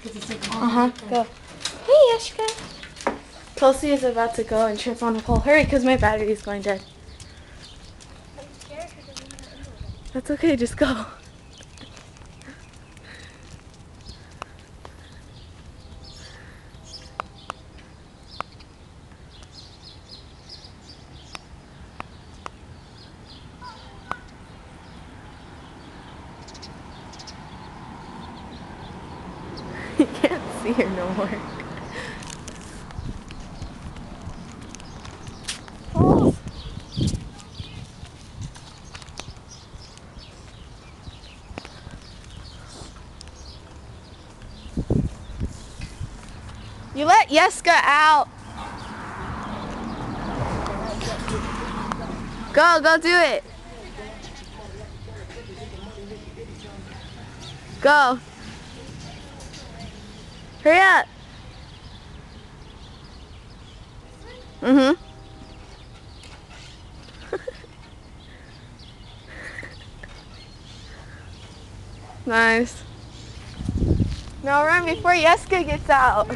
Go. Hey, Yeshka. Kelsey is about to go and trip on a pole. Hurry, because my battery is going dead. I'm scared because I'm not in there. That's okay, just go. You can't see her no more. Oh. You let Yeska out. Go do it. Go. Hurry up. Nice. Now run before Yeska gets out.